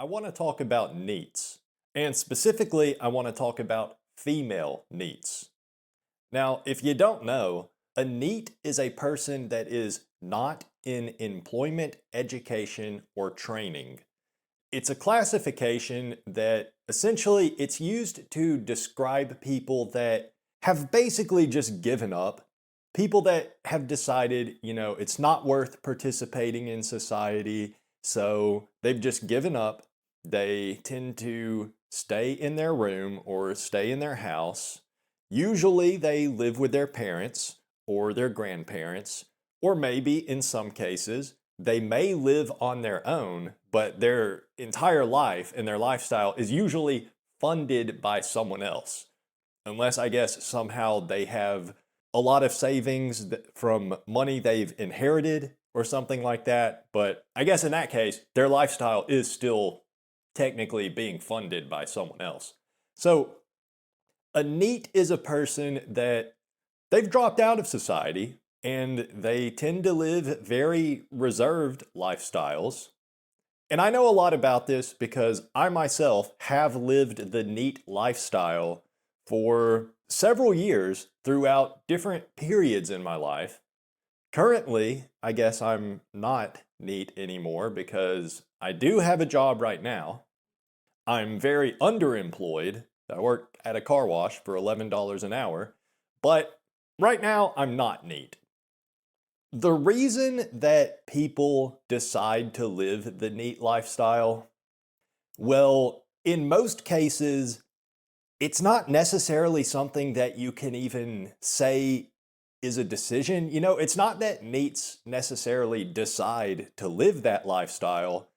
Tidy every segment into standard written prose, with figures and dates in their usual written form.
want to talk about NEETs, and specifically, I want to talk about female NEETs. Now, if you don't know, a NEET is a person that is not in employment, education, or training. It's a classification that essentially it's used to describe people that have basically just given up. People that have decided, it's not worth participating in society, so they've just given up. They tend to stay in their room or stay in their house. Usually they live with their parents or their grandparents, or maybe in some cases, they may live on their own, but their entire life and their lifestyle is usually funded by someone else. Unless I guess somehow they have a lot of savings from money they've inherited or something like that. But I guess in that case, their lifestyle is still technically being funded by someone else. So a NEET is a person that they've dropped out of society and they tend to live very reserved lifestyles. And I know a lot about this because I myself have lived the NEET lifestyle for several years throughout different periods in my life. Currently, I guess I'm not NEET anymore because I do have a job right now. I'm very underemployed. I work at a car wash for $11 an hour, but right now I'm not NEET. The reason that people decide to live the NEET lifestyle, well, in most cases, it's not necessarily something that you can even say is a decision. It's not that NEETs necessarily decide to live that lifestyle.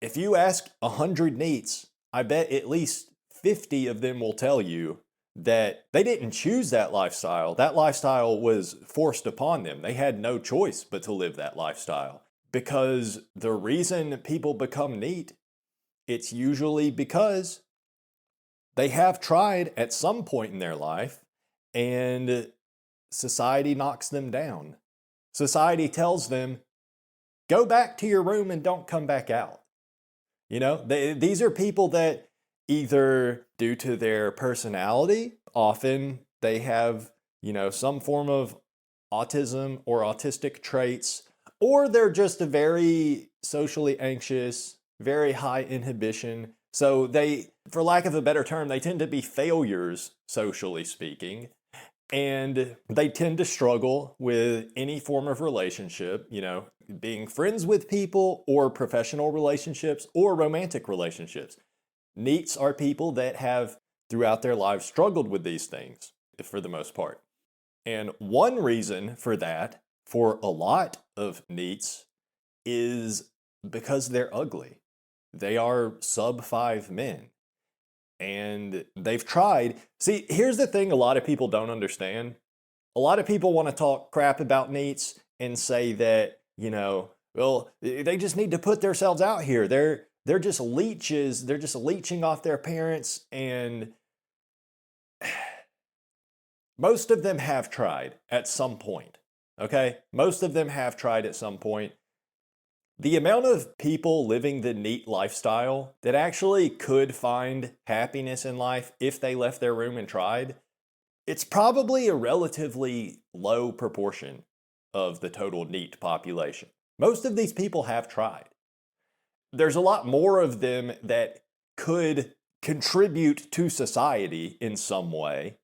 If you ask 100 NEETs, I bet at least 50 of them will tell you that they didn't choose that lifestyle. That lifestyle was forced upon them. They had no choice but to live that lifestyle. Because the reason people become NEET, it's usually because they have tried at some point in their life and society knocks them down. Society tells them, go back to your room and don't come back out. These are people that either due to their personality, often they have, some form of autism or autistic traits, or they're just a very socially anxious, very high inhibition. So they, for lack of a better term, they tend to be failures, socially speaking. And they tend to struggle with any form of relationship, being friends with people or professional relationships or romantic relationships. NEETs are people that have throughout their lives struggled with these things for the most part. And one reason for that, for a lot of NEETs, is because they're ugly. They are sub-5 men. And they've tried. See, here's the thing a lot of people don't understand. A lot of people want to talk crap about NEETs and say that, well, they just need to put themselves out here. They're just leeches. They're just leeching off their parents. And most of them have tried at some point. Okay? Most of them have tried at some point. The amount of people living the NEET lifestyle that actually could find happiness in life if they left their room and tried, it's probably a relatively low proportion of the total NEET population. Most of these people have tried. There's a lot more of them that could contribute to society in some way.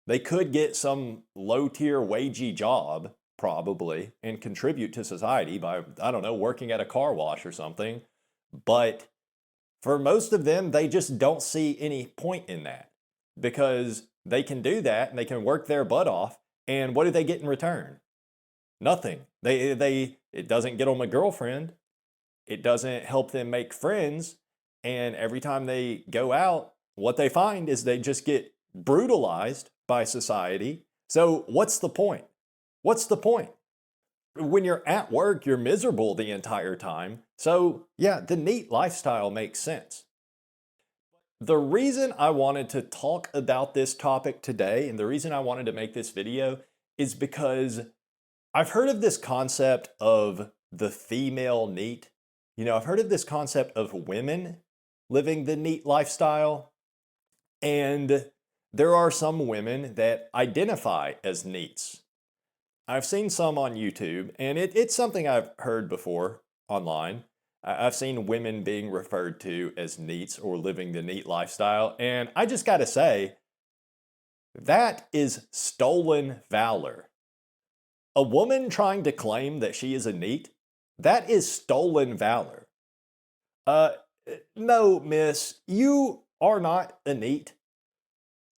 They could get some low-tier wagey job, probably, and contribute to society by, I don't know, working at a car wash or something. But for most of them, they just don't see any point in that because they can do that and they can work their butt off. And what do they get in return? Nothing. It doesn't get them a girlfriend. It doesn't help them make friends. And every time they go out, what they find is they just get brutalized by society. So what's the point? What's the point? When you're at work, you're miserable the entire time. So yeah, the NEET lifestyle makes sense. The reason I wanted to talk about this topic today and the reason I wanted to make this video is because I've heard of this concept of the female NEET. I've heard of this concept of women living the NEET lifestyle, and there are some women that identify as NEETs. I've seen some on YouTube, and it's something I've heard before online. I've seen women being referred to as NEETs or living the NEET lifestyle, and I just gotta say, that is stolen valor. A woman trying to claim that she is a NEET, that is stolen valor. Uh, no, miss, you are not a NEET.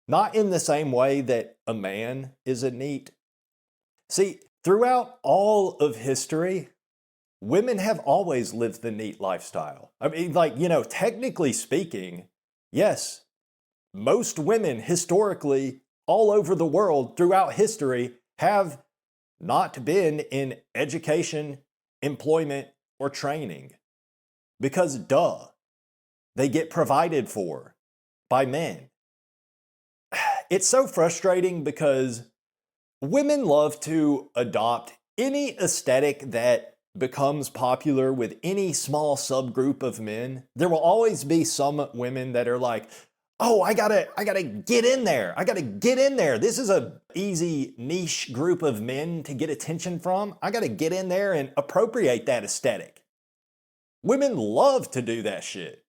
Not in the same way that a man is a NEET. See, throughout all of history, women have always lived the NEET lifestyle. I mean, technically speaking, yes, most women historically all over the world throughout history have not been in education, employment, or training. Because duh, they get provided for by men. It's so frustrating because women love to adopt any aesthetic that becomes popular with any small subgroup of men. There will always be some women that are like, oh, I gotta get in there. I gotta get in there. This is a easy niche group of men to get attention from. I gotta get in there and appropriate that aesthetic. Women love to do that shit.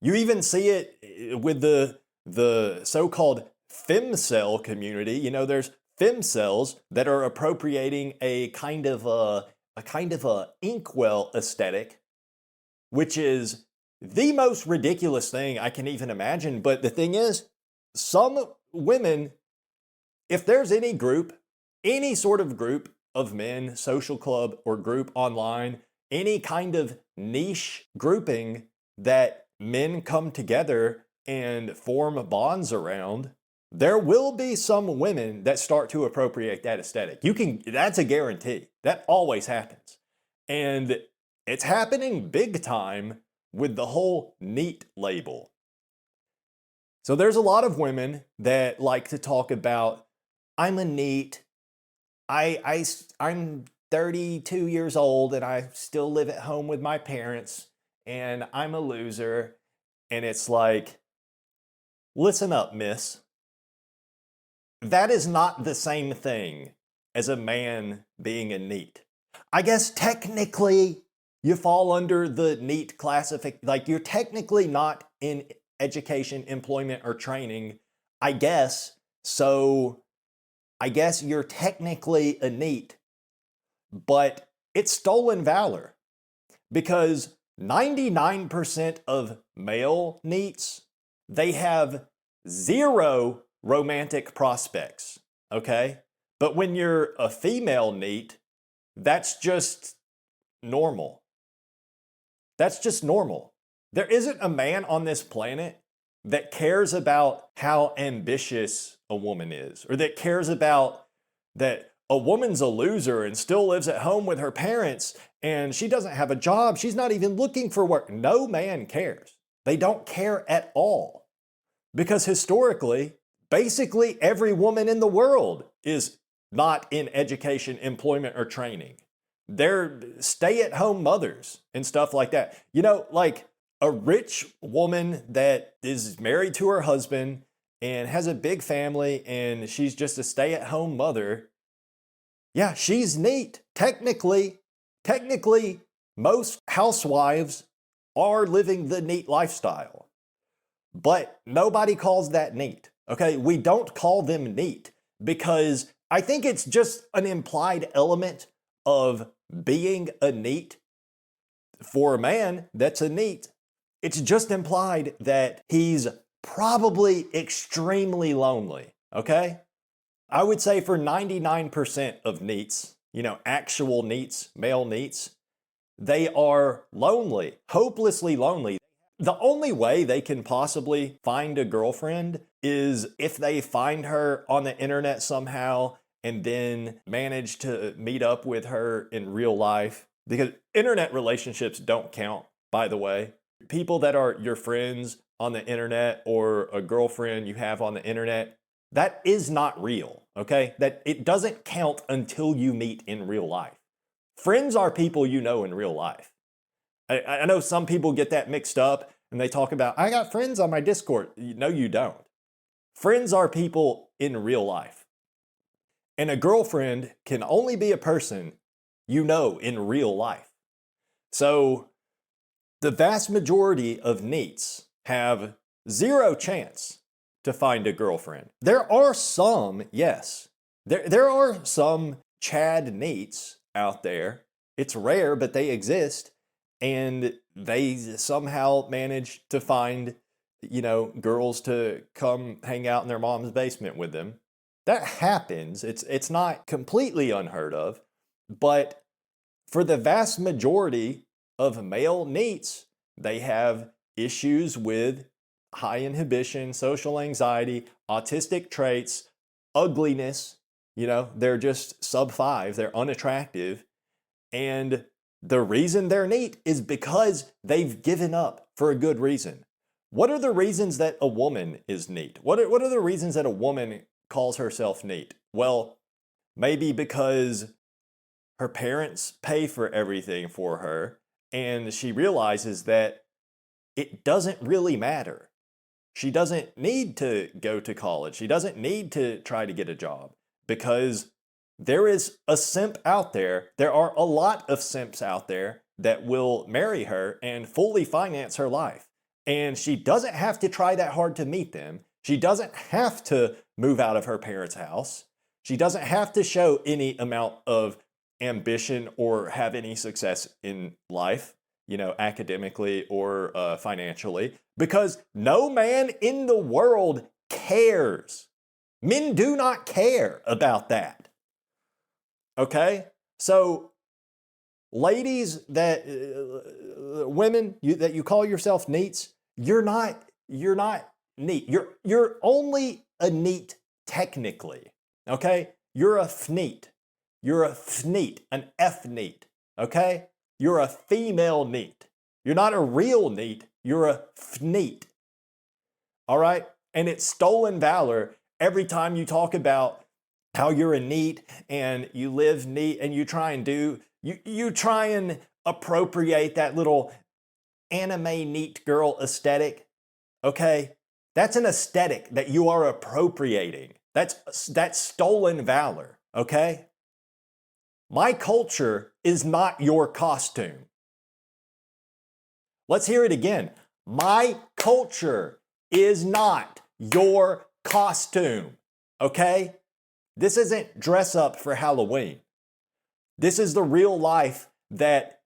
You even see it with the so-called femcel community. There's femcels that are appropriating a kind of a inkwell aesthetic, which is the most ridiculous thing I can even imagine. But the thing is, some women, if there's any group, any sort of group of men, social club or group online, any kind of niche grouping that men come together and form bonds around, there will be some women that start to appropriate that aesthetic. That's a guarantee. That always happens. And it's happening big time with the whole NEET label. So there's a lot of women that like to talk about, I'm a NEET, I'm 32 years old and I still live at home with my parents and I'm a loser. And it's like, listen up, miss. That is not the same thing as a man being a NEET. I guess technically you fall under the NEET classification, like you're technically not in education, employment, or training, I guess. So I guess you're technically a NEET, but it's stolen valor because 99% of male NEETs, they have zero romantic prospects, okay? But when you're a female NEET, that's just normal. That's just normal. There isn't a man on this planet that cares about how ambitious a woman is, or that cares about that a woman's a loser and still lives at home with her parents and she doesn't have a job. She's not even looking for work. No man cares. They don't care at all. Because historically, basically every woman in the world is not in education, employment, or training. They're stay-at-home mothers and stuff like that. Like a rich woman that is married to her husband and has a big family and she's just a stay-at-home mother. Yeah, she's NEET. Technically, most housewives are living the NEET lifestyle. But nobody calls that NEET, okay? We don't call them NEET because I think it's just an implied element of being a NEET. For a man that's a NEET, it's just implied that he's probably extremely lonely, okay? I would say for 99% of NEETs, actual NEETs, male NEETs, they are lonely, hopelessly lonely. The only way they can possibly find a girlfriend is if they find her on the internet somehow and then manage to meet up with her in real life. Because internet relationships don't count, by the way. People that are your friends on the internet or a girlfriend you have on the internet, that is not real, okay? That it doesn't count until you meet in real life. Friends are people you know in real life. I know some people get that mixed up and they talk about, I got friends on my Discord. No, you don't. Friends are people in real life. And a girlfriend can only be a person you know in real life. So the vast majority of NEETs have zero chance to find a girlfriend. There are some, yes. There are some Chad NEETs out there. It's rare, but they exist. And they somehow manage to find, girls to come hang out in their mom's basement with them. That happens. It's not completely unheard of, but for the vast majority of male NEETs, they have issues with high inhibition, social anxiety, autistic traits, ugliness. They're just sub 5, they're unattractive. And the reason they're NEET is because they've given up for a good reason. What are the reasons that a woman is NEET? What are the reasons that a woman calls herself NEET? Well, maybe because her parents pay for everything for her, and she realizes that it doesn't really matter. She doesn't need to go to college. She doesn't need to try to get a job because there is a simp out there. There are a lot of simps out there that will marry her and fully finance her life. And she doesn't have to try that hard to meet them. She doesn't have to move out of her parents' house. She doesn't have to show any amount of ambition or have any success in life, academically or financially, because no man in the world cares. Men do not care about that. Okay? So, ladies women that you call yourself NEETs, you're not NEET. You're only a NEET technically. Okay? You're a FNEET. You're a FNEET, an FNEET. Okay? You're a female NEET. You're not a real NEET. You're a FNEET. All right? And it's stolen valor every time you talk about how you're a NEET and you live NEET and you try and appropriate that little anime NEET girl aesthetic. Okay? That's an aesthetic that you are appropriating. That's stolen valor. Okay? My culture is not your costume. Let's hear it again. My culture is not your costume. Okay? This isn't dress up for Halloween. This is the real life that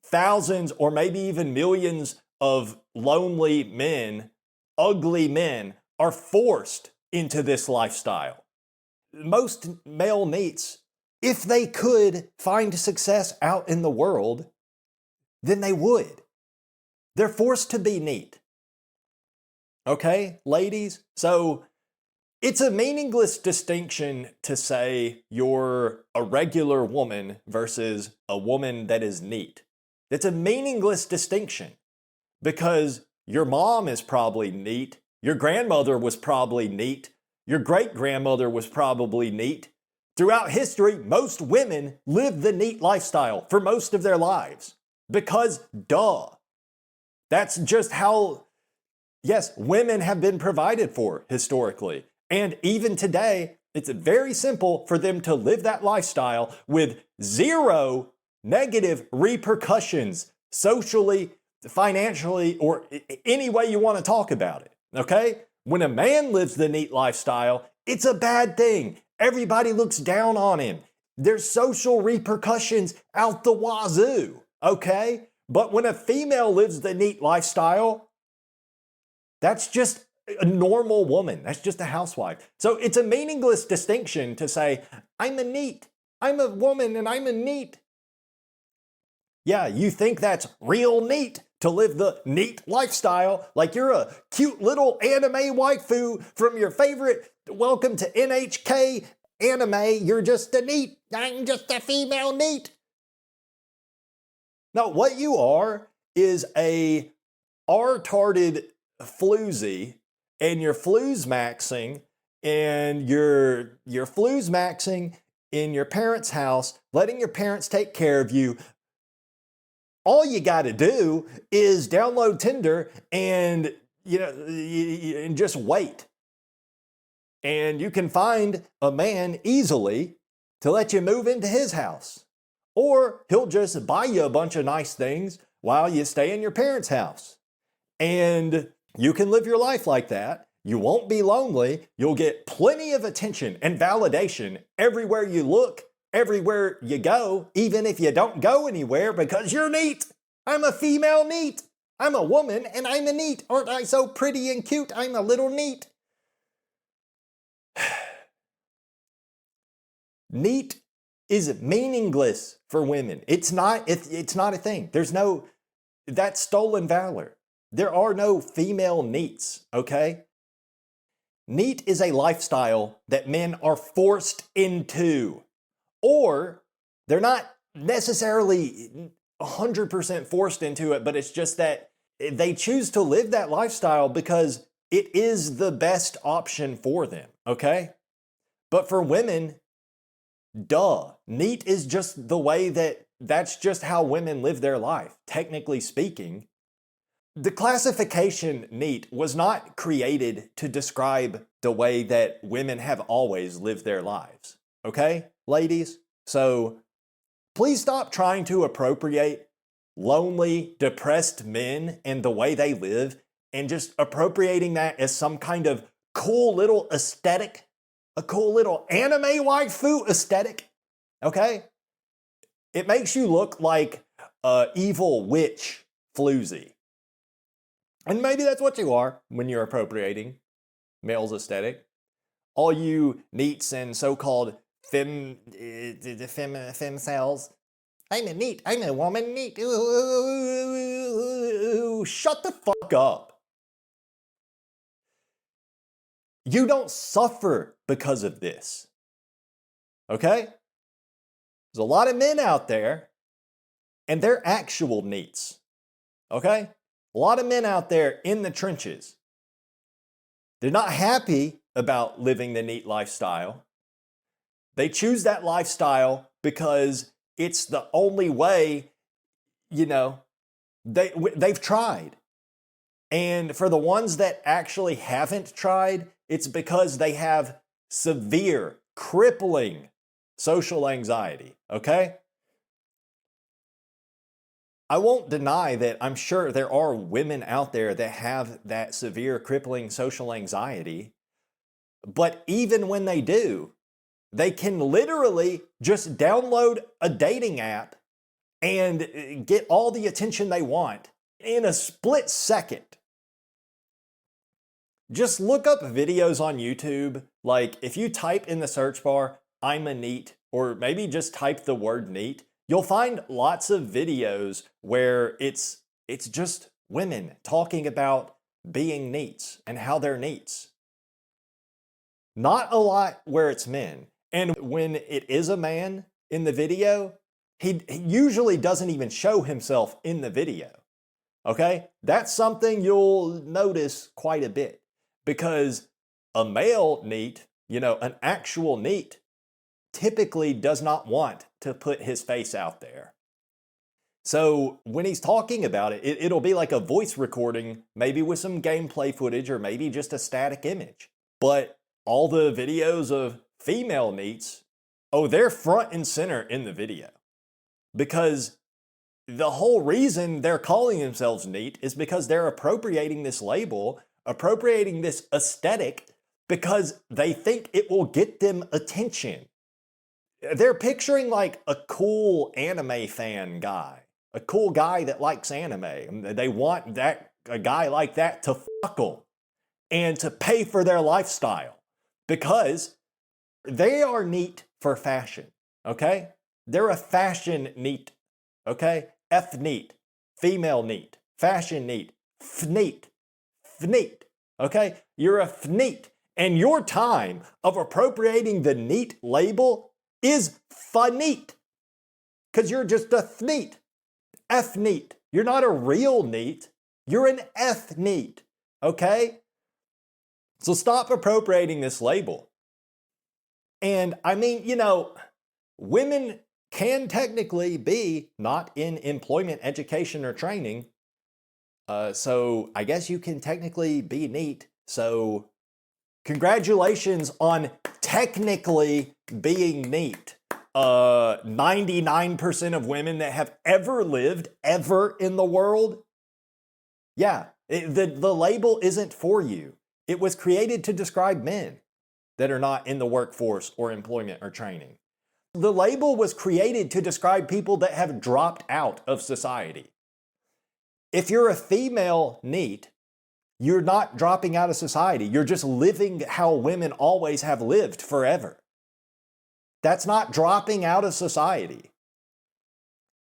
thousands or maybe even millions of lonely men, ugly men, are forced into this lifestyle. Most male NEETs, if they could find success out in the world, then they would. They're forced to be NEET. Okay, ladies? So it's a meaningless distinction to say you're a regular woman versus a woman that is NEET. It's a meaningless distinction because your mom is probably NEET, your grandmother was probably NEET, your great-grandmother was probably NEET. Throughout history, most women live the NEET lifestyle for most of their lives because duh. That's just how, yes, women have been provided for historically. And even today, it's very simple for them to live that lifestyle with zero negative repercussions socially, financially, or any way you want to talk about it. Okay? When a man lives the NEET lifestyle, it's a bad thing. Everybody looks down on him. There's social repercussions out the wazoo. Okay? But when a female lives the NEET lifestyle, that's just a normal woman. That's just a housewife. So it's a meaningless distinction to say, I'm a NEET. I'm a woman and I'm a NEET. Yeah, you think that's real NEET to live the NEET lifestyle, like you're a cute little anime waifu from your favorite Welcome to NHK anime. You're just a NEET. I'm just a female NEET. No, what you are is a R-tarded floozy, and you're flues maxing, and you're flues maxing in your parents' house, letting your parents take care of you, all you got to do is download Tinder and, and just wait. And you can find a man easily to let you move into his house. Or he'll just buy you a bunch of nice things while you stay in your parents' house. And you can live your life like that. You won't be lonely. You'll get plenty of attention and validation everywhere you look, everywhere you go, even if you don't go anywhere because you're neat. I'm a female neat. I'm a woman and I'm a neat. Aren't I so pretty and cute? I'm a little neat. Neat is meaningless for women. It's not a thing. That's stolen valor. There are no female neats, okay? Neat is a lifestyle that men are forced into, or they're not necessarily 100% forced into it, but it's just that they choose to live that lifestyle because it is the best option for them, okay? But for women, duh, neat is just the way that's just how women live their life, technically speaking. The classification neat was not created to describe the way that women have always lived their lives, okay, ladies? So please stop trying to appropriate lonely, depressed men and the way they live and just appropriating that as some kind of cool little aesthetic, a cool little anime waifu aesthetic, okay? It makes you look like an evil witch floozy. And maybe that's what you are when you're appropriating male's aesthetic. All you neats and so-called femcells. I'm a neat. I'm a woman neat. Ooh, shut the fuck up. You don't suffer because of this. Okay? There's a lot of men out there, and they're actual neats. Okay? A lot of men out there in the trenches. They're not happy about living the neat lifestyle. They choose that lifestyle because it's the only way, they've tried. And for the ones that actually haven't tried, it's because they have severe, crippling social anxiety, okay? I won't deny that I'm sure there are women out there that have that severe crippling social anxiety, but even when they do, they can literally just download a dating app and get all the attention they want in a split second. Just look up videos on YouTube, like if you type in the search bar, I'm a neat, or maybe just type the word neat, you'll find lots of videos where it's just women talking about being neats and how they're neats. Not a lot where it's men. And when it is a man in the video, he usually doesn't even show himself in the video. Okay? That's something you'll notice quite a bit. Because a male neat, an actual neat, typically does not want to put his face out there. So when he's talking about it, it'll be like a voice recording, maybe with some gameplay footage or maybe just a static image. But all the videos of female neats, they're front and center in the video. Because the whole reason they're calling themselves neat is because they're appropriating this label, appropriating this aesthetic, because they think it will get them attention. They're picturing like a cool anime fan guy, a cool guy that likes anime. They want a guy like that to fuck them and to pay for their lifestyle because they are neat for fashion, okay? They're a fashion neat, okay? F-neat, female neat, fashion neat, F-neat, F-neat, okay? You're a F-neat, and your time of appropriating the neat label is fa-neat, because you're just a F-neat, F-neat. You're not a real neat, you're an F-neat, okay? So stop appropriating this label. And I mean, women can technically be not in employment, education, or training. So I guess you can technically be NEET. So congratulations on technically being NEET. 99% of women that have ever lived, ever in the world, yeah, the label isn't for you. It was created to describe men that are not in the workforce or employment or training. The label was created to describe people that have dropped out of society. If you're a female NEET, you're not dropping out of society. You're just living how women always have lived forever. That's not dropping out of society.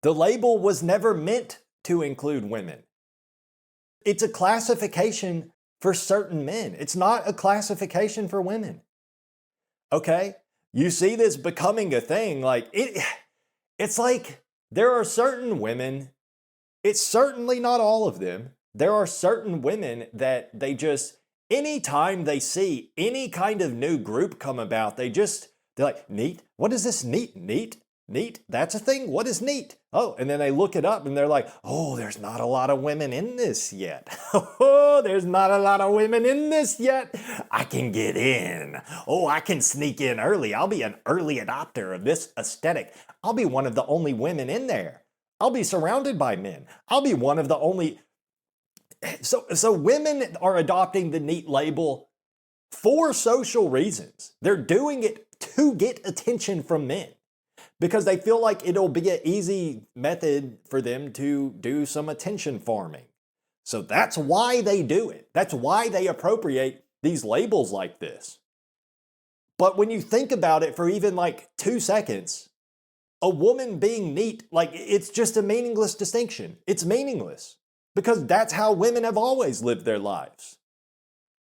The label was never meant to include women. It's a classification for certain men. It's not a classification for women. Okay? You see this becoming a thing. It's like there are certain women, it's certainly not all of them. There are certain women that they just, anytime they see any kind of new group come about, they're like, NEET? What is this NEET? NEET? NEET? That's a thing? What is NEET? Oh, and then they look it up and they're like, oh, there's not a lot of women in this yet. Oh, there's not a lot of women in this yet. I can get in. Oh, I can sneak in early. I'll be an early adopter of this aesthetic. I'll be one of the only women in there. I'll be surrounded by men. I'll be one of the only. So women are adopting the NEET label for social reasons. They're doing it to get attention from men because they feel like it'll be an easy method for them to do some attention farming. So that's why they do it. That's why they appropriate these labels like this. But when you think about it for even like 2 seconds, a woman being NEET, it's just a meaningless distinction. It's meaningless because that's how women have always lived their lives.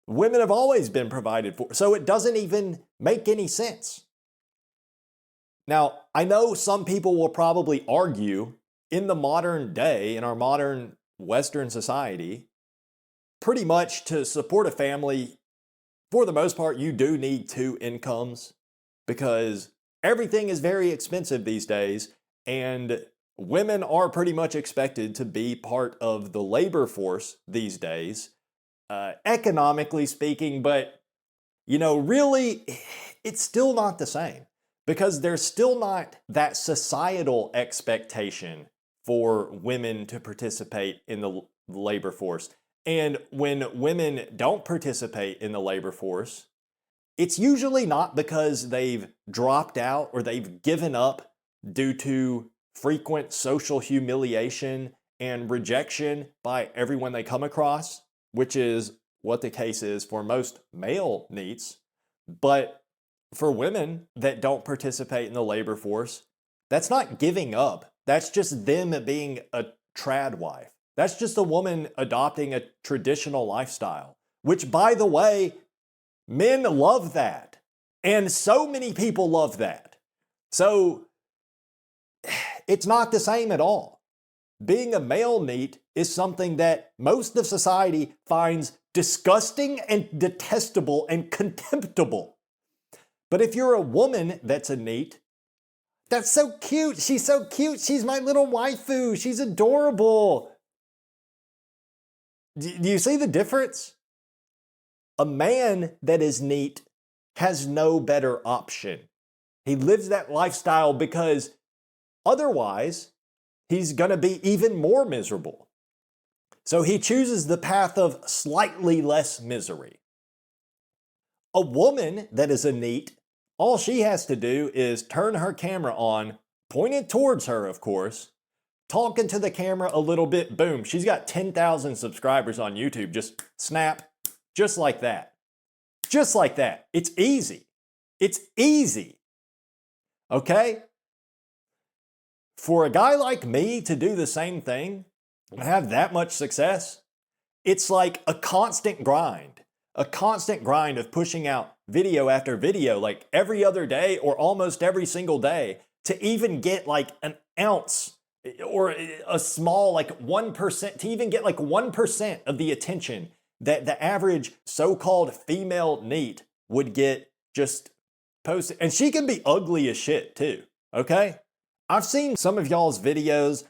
Women have always been provided for, so it doesn't even make any sense. Now, I know some people will probably argue in the modern day, in our modern Western society, pretty much to support a family, for the most part, you do need 2 incomes because everything is very expensive these days, and women are pretty much expected to be part of the labor force these days, economically speaking, but, really, it's still not the same because there's still not that societal expectation for women to participate in the labor force. And when women don't participate in the labor force, it's usually not because they've dropped out or they've given up due to frequent social humiliation and rejection by everyone they come across, which is what the case is for most male NEETs. But for women that don't participate in the labor force, that's not giving up. That's just them being a trad wife. That's just a woman adopting a traditional lifestyle, which, by the way, men love that. And so many people love that. So it's not the same at all. Being a male NEET is something that most of society finds disgusting and detestable and contemptible. But if you're a woman that's a NEET, that's so cute. She's so cute. She's my little waifu. She's adorable. Do you see the difference? A man that is NEET has no better option. He lives that lifestyle because otherwise he's going to be even more miserable. So he chooses the path of slightly less misery. A woman that is a NEET, all she has to do is turn her camera on, pointed towards her, of course, talk into the camera a little bit, boom, she's got 10,000 subscribers on YouTube, just snap, just like that. Just like that. It's easy. It's easy. Okay? For a guy like me to do the same thing and have that much success, it's like a constant grind of pushing out video after video, like every other day or almost every single day to even get like an ounce or a small, like 1%, to even get like 1% of the attention that the average so-called female NEET would get just posted. And she can be ugly as shit too, okay? I've seen some of y'all's videos.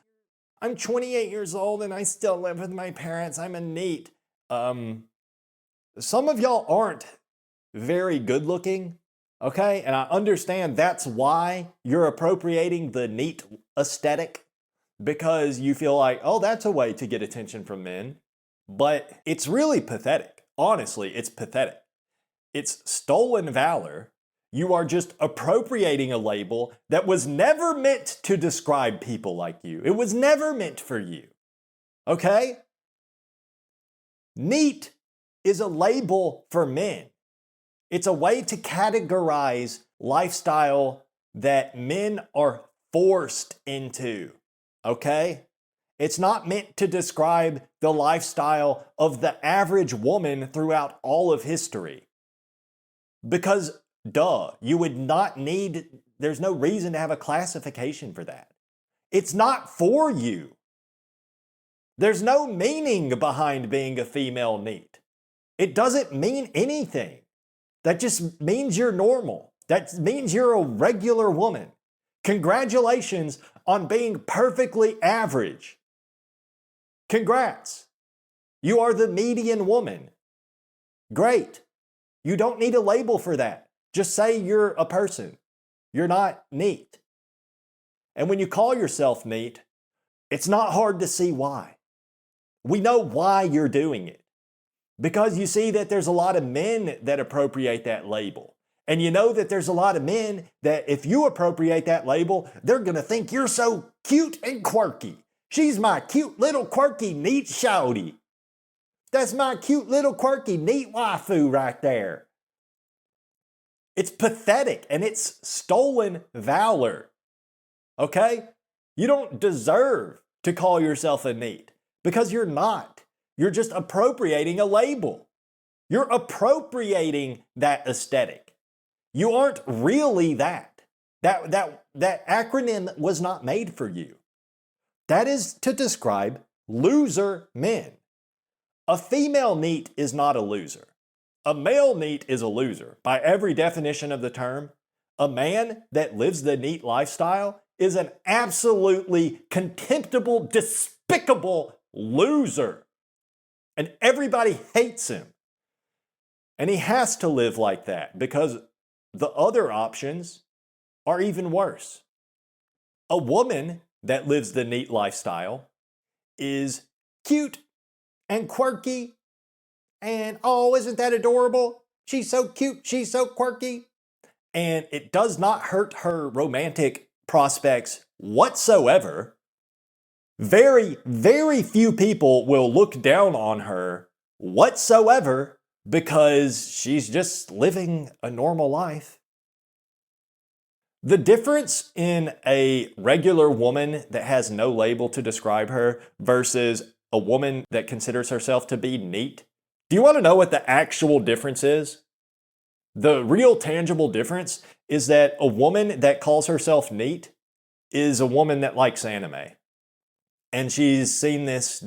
I'm 28 years old and I still live with my parents. I'm a NEET. Some of y'all aren't very good looking, okay? And I understand that's why you're appropriating the NEET aesthetic, because you feel like, oh, that's a way to get attention from men. But it's really pathetic. Honestly, it's pathetic. It's stolen valor. You are just appropriating a label that was never meant to describe people like you. It was never meant for you. Okay? NEET is a label for men. It's a way to categorize lifestyle that men are forced into. Okay? It's not meant to describe the lifestyle of the average woman throughout all of history. Because, duh, you would not need, there's no reason to have a classification for that. It's not for you. There's no meaning behind being a female NEET. It doesn't mean anything. That just means you're normal. That means you're a regular woman. Congratulations on being perfectly average. Congrats. You are the median woman. Great. You don't need a label for that. Just say you're a person. You're not NEET. And when you call yourself NEET, it's not hard to see why. We know why you're doing it. Because you see that there's a lot of men that appropriate that label. And you know that there's a lot of men that if you appropriate that label, they're going to think you're so cute and quirky. She's my cute little quirky NEET shawty. That's my cute little quirky NEET waifu right there. It's pathetic and it's stolen valor. Okay? You don't deserve to call yourself a NEET because you're not. You're just appropriating a label. You're appropriating that aesthetic. You aren't really that. That acronym was not made for you. That is to describe loser men. A female NEET is not a loser. A male NEET is a loser. By every definition of the term, a man that lives the NEET lifestyle is an absolutely contemptible, despicable loser. And everybody hates him. And he has to live like that because the other options are even worse. A woman that lives the NEET lifestyle is cute and quirky and, oh, isn't that adorable? She's so cute, she's so quirky. And it does not hurt her romantic prospects whatsoever. Very, very few people will look down on her whatsoever because she's just living a normal life. The difference in a regular woman that has no label to describe her versus a woman that considers herself to be NEET. Do you want to know what the actual difference is? The real tangible difference is that a woman that calls herself NEET is a woman that likes anime. And she's seen this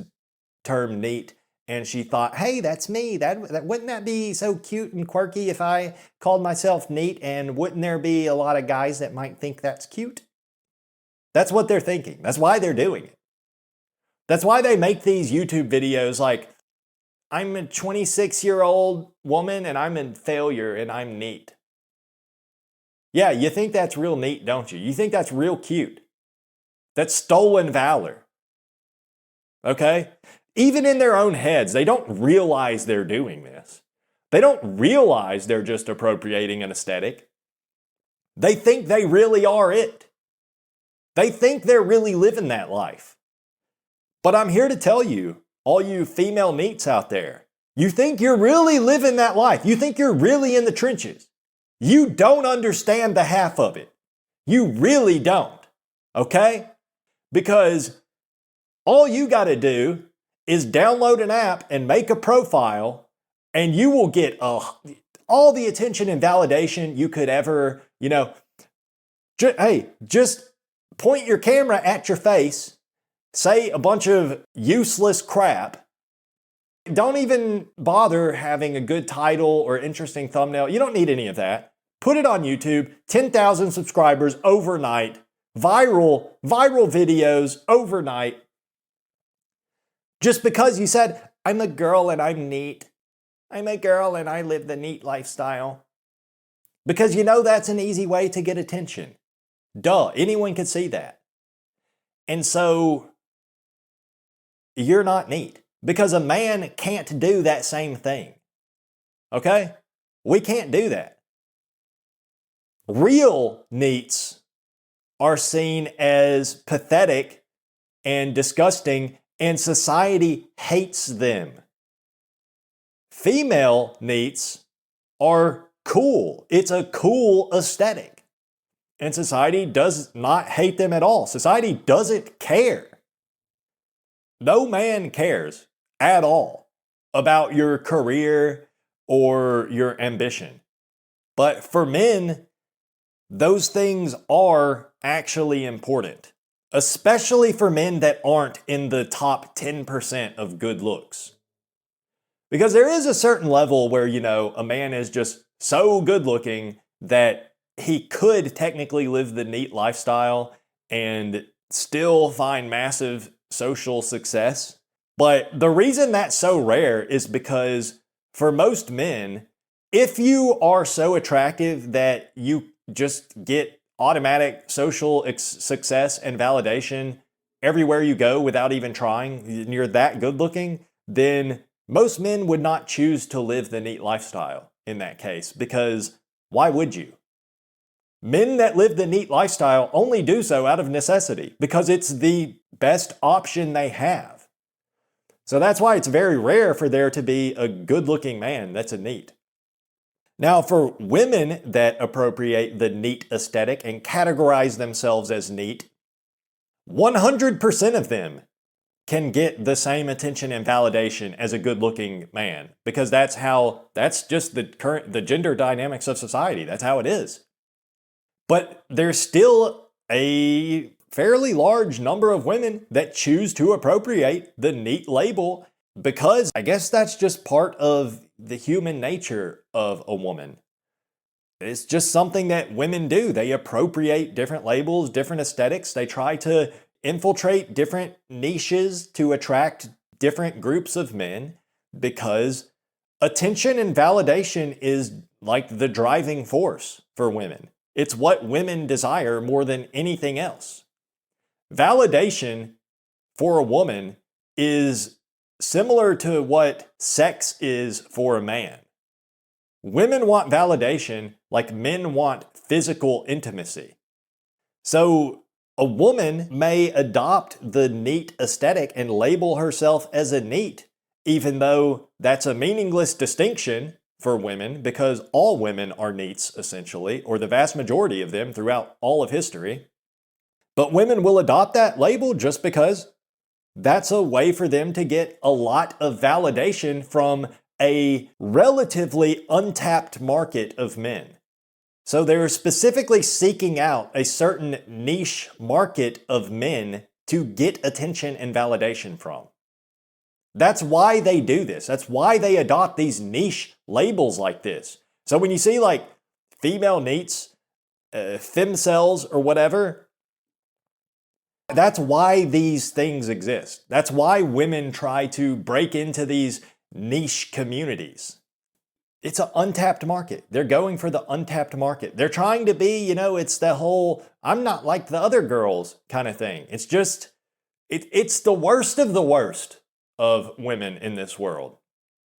term NEET and she thought, hey, that's me. Wouldn't that be so cute and quirky if I called myself NEET, and wouldn't there be a lot of guys that might think that's cute? That's what they're thinking. That's why they're doing it. That's why they make these YouTube videos like, I'm a 26-year-old woman and I'm in failure and I'm NEET. Yeah, you think that's real neat, don't you? You think that's real cute. That's stolen valor. Okay? Even in their own heads, they don't realize they're doing this. They don't realize they're just appropriating an aesthetic. They think they really are it. They think they're really living that life. But I'm here to tell you, all you female NEETs out there, you think you're really living that life. You think you're really in the trenches. You don't understand the half of it. You really don't. Okay? Because all you got to do is download an app and make a profile, and you will get all the attention and validation you could ever, just point your camera at your face, say a bunch of useless crap. Don't even bother having a good title or interesting thumbnail. You don't need any of that. Put it on YouTube, 10,000 subscribers overnight. viral videos overnight just because you said, I'm a girl and I'm neat. I'm a girl and I live the neat lifestyle. Because you know that's an easy way to get attention. Duh, anyone could see that. And so you're not neat because a man can't do that same thing. Okay? We can't do that. Real neats are seen as pathetic and disgusting, and society hates them. Female neats are cool. It's a cool aesthetic. And society does not hate them at all. Society doesn't care. No man cares at all about your career or your ambition. But for men, those things are actually important, especially for men that aren't in the top 10% of good looks. Because there is a certain level where, a man is just so good looking that he could technically live the neat lifestyle and still find massive social success. But the reason that's so rare is because for most men, if you are so attractive that you just get automatic social success and validation everywhere you go without even trying, and you're that good looking, then most men would not choose to live the neat lifestyle in that case, because why would you? Men that live the neat lifestyle only do so out of necessity because it's the best option they have. So that's why it's very rare for there to be a good-looking man that's a neat. Now, for women that appropriate the neat aesthetic and categorize themselves as neat, 100% of them can get the same attention and validation as a good-looking man, because that's just the gender dynamics of society. That's how it is. But there's still a fairly large number of women that choose to appropriate the neat label because I guess that's just part of the human nature of a woman. It's just something that women do. They appropriate different labels, different aesthetics. They try to infiltrate different niches to attract different groups of men because attention and validation is like the driving force for women. It's what women desire more than anything else. Validation for a woman is similar to what sex is for a man. Women want validation like men want physical intimacy. So a woman may adopt the neat aesthetic and label herself as a neat, even though that's a meaningless distinction for women because all women are neats essentially, or the vast majority of them throughout all of history. But women will adopt that label just because that's a way for them to get a lot of validation from a relatively untapped market of men. So they're specifically seeking out a certain niche market of men to get attention and validation from. That's why they do this. That's why they adopt these niche labels like this. So when you see like female neats, femcels or whatever, that's why these things exist. That's why women try to break into these niche communities. It's an untapped market. They're going for the untapped market. They're trying to be, it's the whole, I'm not like the other girls kind of thing. It's just, it's the worst of the worst of women in this world.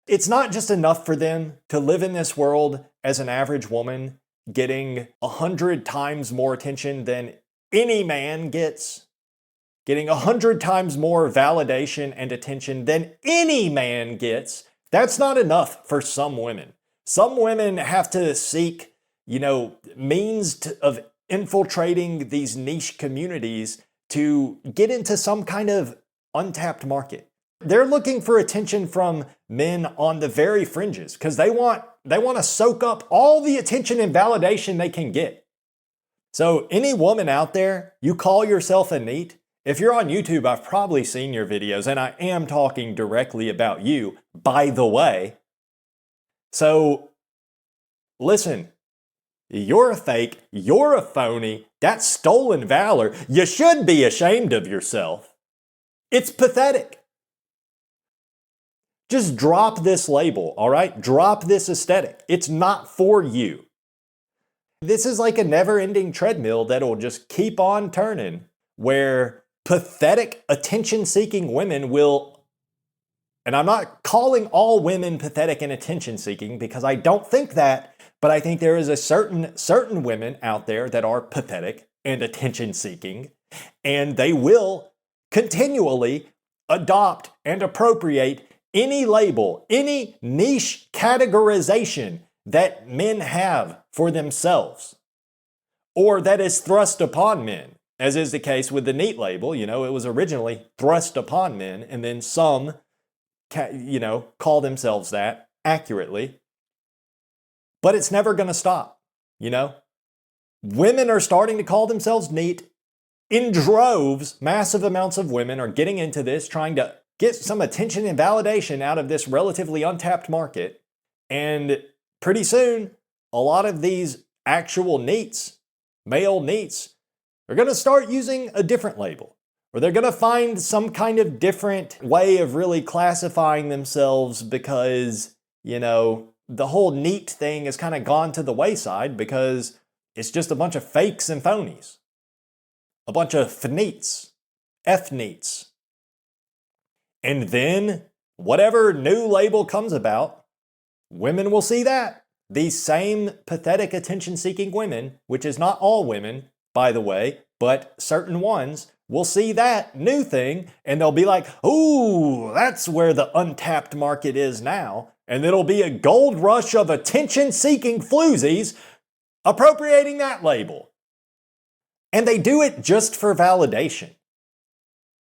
It's not just enough for them to live in this world as an average woman, getting 100 times more attention than any man gets, getting 100 times more validation and attention than any man gets. That's not enough for some women. Some women have to seek, means of infiltrating these niche communities to get into some kind of untapped market. They're looking for attention from men on the very fringes because they want to soak up all the attention and validation they can get. So any woman out there, you call yourself a neat. If you're on YouTube, I've probably seen your videos, and I am talking directly about you, by the way. So listen, You're a fake. You're a phony. That's stolen valor. You should be ashamed of yourself. It's pathetic. Just drop this label, all right? Drop this aesthetic. It's not for you. This is like a never-ending treadmill that'll just keep on turning, where pathetic, attention-seeking women will, and I'm not calling all women pathetic and attention-seeking because I don't think that, but I think there is a certain women out there that are pathetic and attention-seeking, and they will continually adopt and appropriate any label, any niche categorization that men have for themselves, or that is thrust upon men, as is the case with the NEET label. It was originally thrust upon men, and then some, call themselves that accurately. But it's never going to stop, Women are starting to call themselves NEET in droves. Massive amounts of women are getting into this, trying to get some attention and validation out of this relatively untapped market. And pretty soon, a lot of these actual NEETs, male NEETs, are going to start using a different label. Or they're going to find some kind of different way of really classifying themselves because, the whole NEET thing has kind of gone to the wayside because it's just a bunch of fakes and phonies. A bunch of FNEETs, F-NEETs. And then, whatever new label comes about, women will see that. These same pathetic attention-seeking women, which is not all women, by the way, but certain ones, will see that new thing and they'll be like, ooh, that's where the untapped market is now. And it'll be a gold rush of attention-seeking floozies appropriating that label. And they do it just for validation.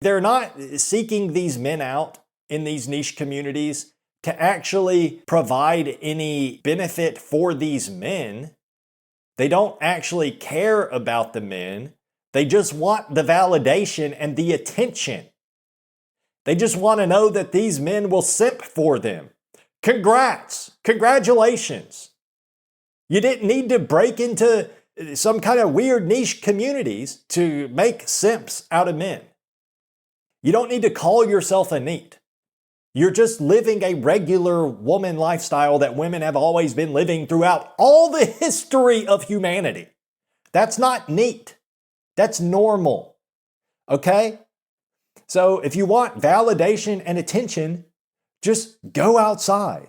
They're not seeking these men out in these niche communities to actually provide any benefit for these men. They don't actually care about the men. They just want the validation and the attention. They just want to know that these men will simp for them. Congrats! Congratulations! You didn't need to break into some kind of weird niche communities to make simps out of men. You don't need to call yourself a NEET. You're just living a regular woman lifestyle that women have always been living throughout all the history of humanity. That's not NEET. That's normal. Okay? So if you want validation and attention, just go outside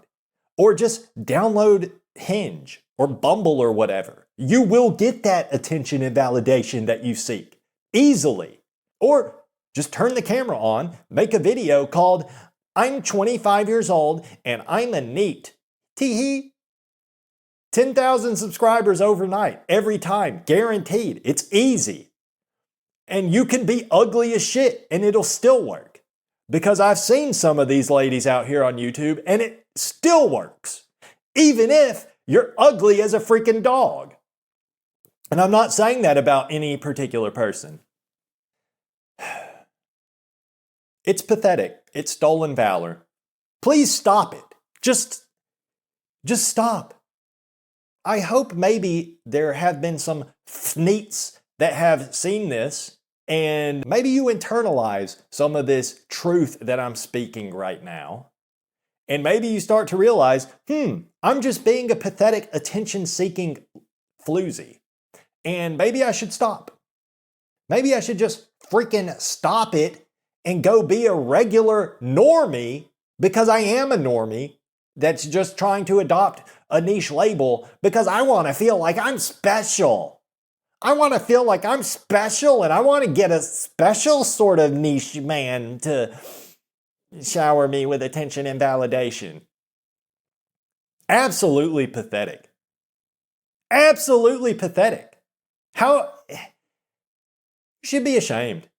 or just download Hinge or Bumble or whatever. You will get that attention and validation that you seek easily. Or just turn the camera on, make a video called, I'm 25 years old and I'm a NEET. Tee-hee. 10,000 subscribers overnight, every time, guaranteed. It's easy. And you can be ugly as shit and it'll still work. Because I've seen some of these ladies out here on YouTube and it still works. Even if you're ugly as a freaking dog. And I'm not saying that about any particular person. It's pathetic. It's stolen valor. Please stop it. Just stop. I hope maybe there have been some FNEETs that have seen this and maybe you internalize some of this truth that I'm speaking right now. And maybe you start to realize, I'm just being a pathetic attention-seeking floozy. And maybe I should stop. Maybe I should just freaking stop it and go be a regular normie because I am a normie that's just trying to adopt a niche label because I want to feel like I'm special. I want to feel like I'm special and I want to get a special sort of niche man to shower me with attention and validation. Absolutely pathetic. Absolutely pathetic. How? You should be ashamed.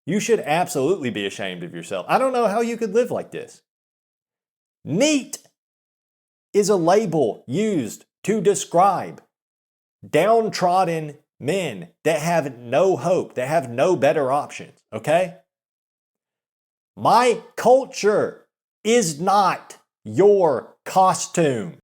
You should absolutely be ashamed of yourself. I don't know how you could live like this. NEET is a label used to describe downtrodden men that have no hope, that have no better options, okay? My culture is not your costume.